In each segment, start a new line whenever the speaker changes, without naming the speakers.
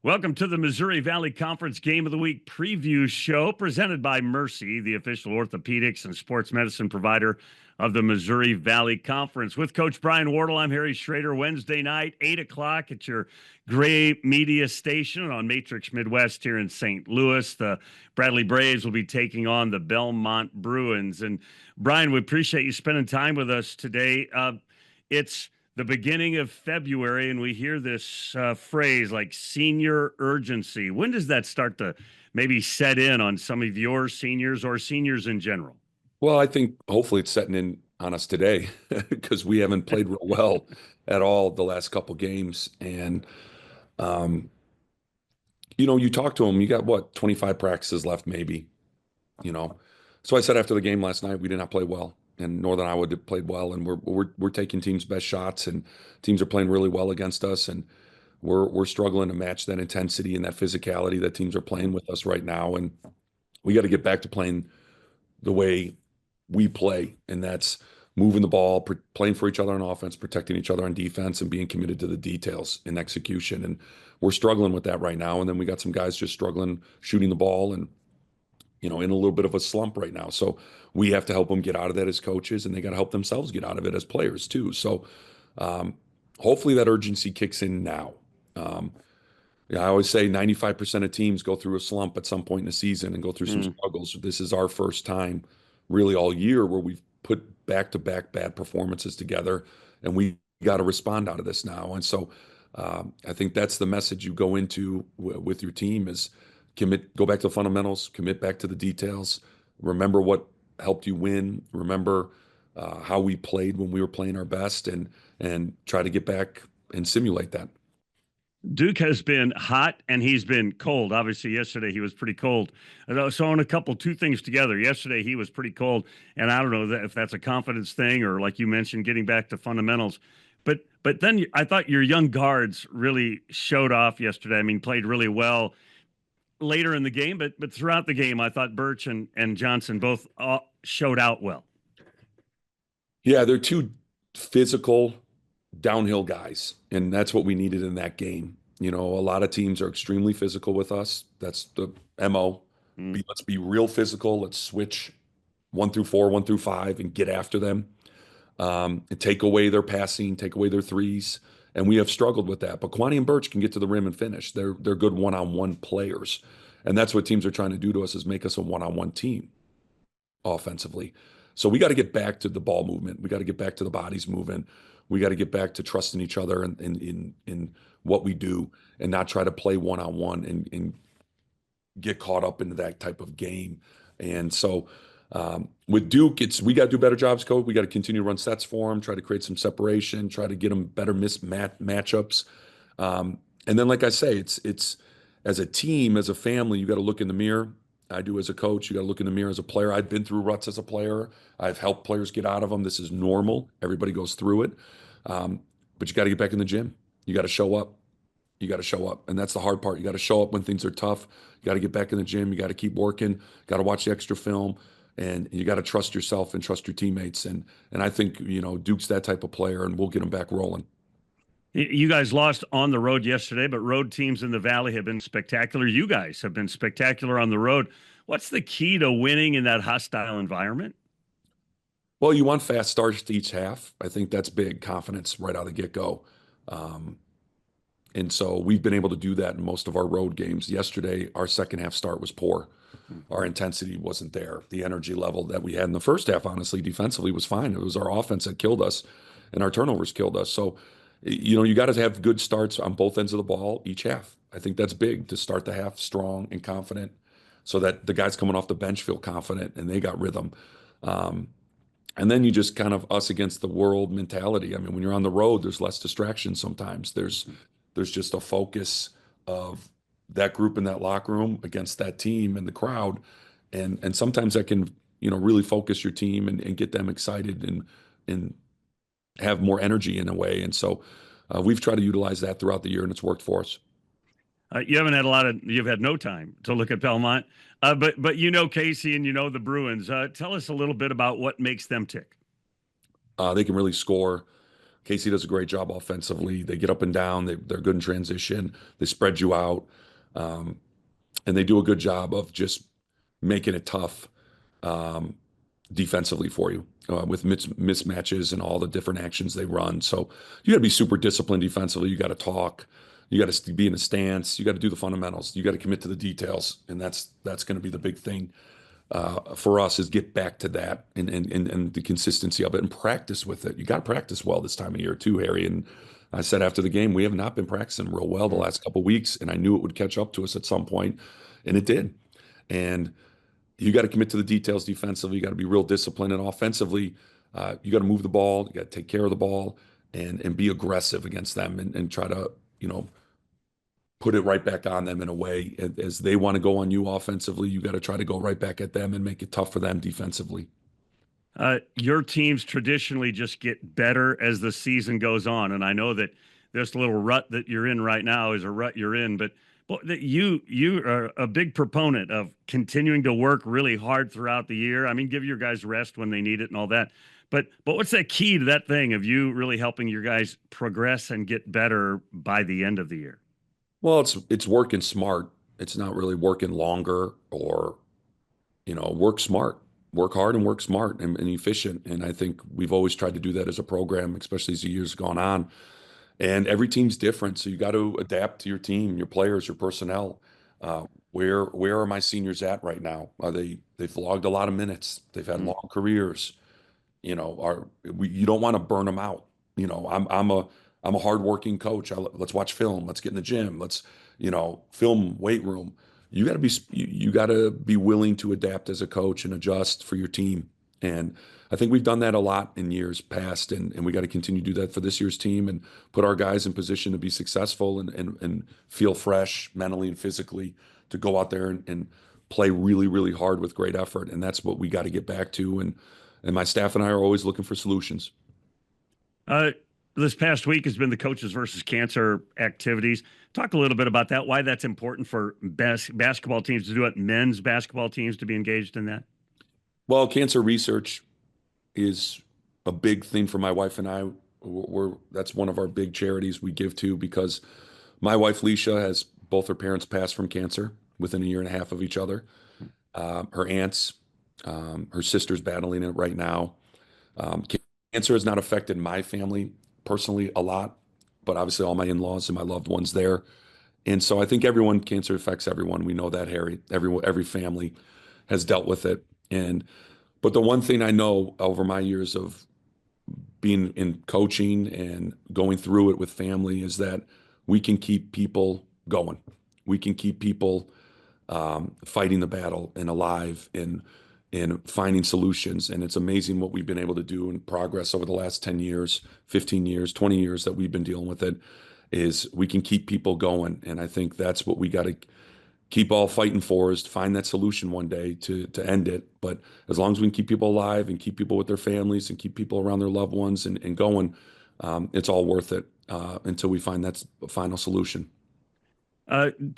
Welcome to the Missouri Valley Conference Game of the Week preview show presented by Mercy, the official orthopedics and sports medicine provider of the Missouri Valley Conference. With Coach Brian Wardle, I'm Harry Schroeder. Wednesday night, 8 o'clock at your Gray Media Station on Matrix Midwest here in St. Louis. The Bradley Braves will be taking on the Belmont Bruins. And Brian, we appreciate you spending time with us today. It's the beginning of February, and we hear this phrase like senior urgency. When does that start to maybe set in on some of your seniors or seniors in general?
Well, I think hopefully it's setting in on us today because we haven't played real well at all the last couple games. And, um, you talk to them, you got what, 25 practices left, maybe, you know. So I said after the game last night, we did not play well. And Northern Iowa did played well, and we're taking teams' best shots, and teams are playing really well against us, and we're struggling to match that intensity and that physicality that teams are playing with us right now. And we got to get back to playing the way we play, and that's moving the ball, playing for each other on offense, protecting each other on defense, and being committed to the details in execution. And we're struggling with that right now. And then we got some guys just struggling shooting the ball and, in a little bit of a slump right now. So we have to help them get out of that as coaches, and they got to help themselves get out of it as players too. So hopefully that urgency kicks in now. I always say 95% of teams go through a slump at some point in the season and go through some struggles. This is our first time really all year where we've put back-to-back bad performances together, and we got to respond out of this now. And so I think that's the message you go into with your team is go back to the fundamentals, commit back to the details, remember what helped you win, remember how we played when we were playing our best, and try to get back and simulate that.
Duke has been hot and he's been cold. Obviously, yesterday he was pretty cold. So on two things together. Yesterday he was pretty cold, and I don't know if that's a confidence thing or, like you mentioned, getting back to fundamentals. But then I thought your young guards really showed off yesterday. I mean, played really well later in the game, but throughout the game, I thought Birch and Johnson both showed out well.
Yeah, they're two physical downhill guys, and that's what we needed in that game. A lot of teams are extremely physical with us. That's the MO. Let's be real physical. Let's switch 1 through 4, 1 through 5, and get after them. And take away their passing, take away their threes. And we have struggled with that. But Kwani and Birch can get to the rim and finish. They're good one-on-one players. And that's what teams are trying to do to us, is make us a one-on-one team offensively. So we got to get back to the ball movement. We got to get back to the bodies moving. We got to get back to trusting each other in what we do, and not try to play one-on-one and get caught up into that type of game. And so with Duke, we got to do better jobs, coach. We got to continue to run sets for them, try to create some separation, try to get them better matchups. And then, like I say, it's as a team, as a family, you got to look in the mirror. I do as a coach. You got to look in the mirror as a player. I've been through ruts as a player. I've helped players get out of them. This is normal. Everybody goes through it. But you got to get back in the gym. You got to show up. You got to show up. And that's the hard part. You got to show up when things are tough. You got to get back in the gym. You got to keep working. Got to watch the extra film. And you got to trust yourself and trust your teammates. And I think, Duke's that type of player, and we'll get them back rolling.
You guys lost on the road yesterday, but road teams in the Valley have been spectacular. You guys have been spectacular on the road. What's the key to winning in that hostile environment?
Well, you want fast starts to each half. I think that's big confidence right out of the get-go. And so we've been able to do that in most of our road games. Yesterday, our second half start was poor. Our intensity wasn't there. The energy level that we had in the first half, honestly, defensively was fine. It was our offense that killed us, and our turnovers killed us. So, you got to have good starts on both ends of the ball each half. I think that's big, to start the half strong and confident, so that the guys coming off the bench feel confident and they got rhythm. And then you just kind of us against the world mentality. I mean, when you're on the road, there's less distraction sometimes. There's just a focus of that group in that locker room against that team and the crowd. And sometimes that can, really focus your team and get them excited and have more energy in a way. And so we've tried to utilize that throughout the year, and it's worked for us.
You've had no time to look at Belmont, but Casey and the Bruins. Tell us a little bit about what makes them tick.
They can really score. Casey does a great job offensively. They get up and down. They're good in transition. They spread you out. Um, and they do a good job of just making it tough um, defensively for you with mismatches and all the different actions they run. So you got to be super disciplined defensively. You got to talk. You got to be in a stance. You got to do the fundamentals. You got to commit to the details, and that's going to be the big thing for us is get back to that and the consistency of it and practice with it. You got to practice well this time of year too, Harry. And I said after the game, we have not been practicing real well the last couple of weeks, and I knew it would catch up to us at some point, and it did. And you got to commit to the details defensively. You got to be real disciplined, and offensively, you got to move the ball. You got to take care of the ball and be aggressive against them and try to put it right back on them in a way as they want to go on you offensively. You got to try to go right back at them and make it tough for them defensively.
Your teams traditionally just get better as the season goes on, and I know that this little rut that you're in right now is a rut you're in, but that you are a big proponent of continuing to work really hard throughout the year. I mean, give your guys rest when they need it and all that. But what's that key to that thing of you really helping your guys progress and get better by the end of the year?
Well, it's working smart. It's not really working longer or, work smart, work hard and work smart and efficient. And I think we've always tried to do that as a program, especially as the years gone on. And every team's different, so you got to adapt to your team, your players, your personnel. Where are my seniors at right now? They've logged a lot of minutes. They've had long careers. You don't want to burn them out. I'm a hardworking coach. Let's watch film. Let's get in the gym. Let's film weight room. You got to be willing to adapt as a coach and adjust for your team. And I think we've done that a lot in years past, and we got to continue to do that for this year's team and put our guys in position to be successful and feel fresh mentally and physically to go out there and play really, really hard with great effort. And that's what we got to get back to. And my staff and I are always looking for solutions.
This past week has been the Coaches versus Cancer activities. Talk a little bit about that, why that's important for basketball teams to do it, men's basketball teams to be engaged in that.
Well, cancer research is a big thing for my wife and I. That's one of our big charities we give to because my wife, Leisha, has both her parents passed from cancer within a year and a half of each other. Her aunts, her sister's battling it right now. Cancer has not affected my family personally a lot, but obviously all my in-laws and my loved ones there. And so I think cancer affects everyone. We know that, Harry. Every family has dealt with it. But the one thing I know over my years of being in coaching and going through it with family is that we can keep people going. We can keep people fighting the battle and alive and finding solutions. And it's amazing what we've been able to do and progress over the last 10 years, 15 years, 20 years that we've been dealing with it is we can keep people going. And I think that's what we got to keep all fighting for is to find that solution one day to end it. But as long as we can keep people alive and keep people with their families and keep people around their loved ones and going, it's all worth it until we find that final solution.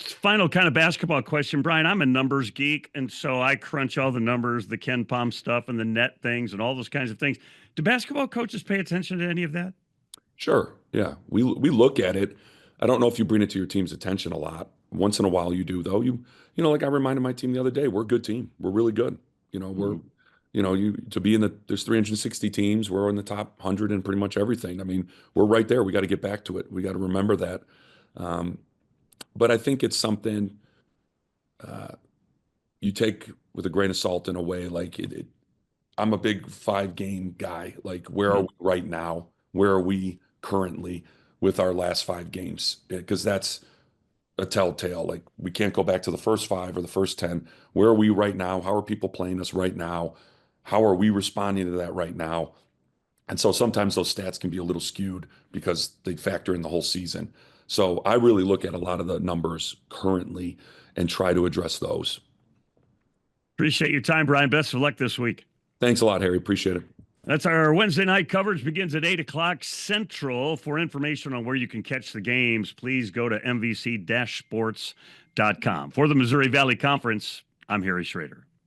Final kind of basketball question, Brian. I'm a numbers geek, and so I crunch all the numbers, the Ken Pom stuff, and the net things, and all those kinds of things. Do basketball coaches pay attention to any of that?
Sure. Yeah. We look at it. I don't know if you bring it to your team's attention a lot. Once in a while you do, though. Like I reminded my team the other day, we're a good team. We're really good. To be there's 360 teams. We're in the top 100 in pretty much everything. I mean, we're right there. We got to get back to it. We got to remember that. But I think it's something you take with a grain of salt in a way. Like I'm a big 5-game guy. Like, where are we right now? Where are we currently with our last 5 games? Because that's a telltale. Like, we can't go back to the first 5 or the first 10. Where are we right now? How are people playing us right now? How are we responding to that right now? And so sometimes those stats can be a little skewed because they factor in the whole season. So I really look at a lot of the numbers currently and try to address those.
Appreciate your time, Brian. Best of luck this week.
Thanks a lot, Harry. Appreciate it.
That's our Wednesday night coverage. Begins at 8 o'clock Central. For information on where you can catch the games, please go to mvc-sports.com. For the Missouri Valley Conference, I'm Harry Schroeder.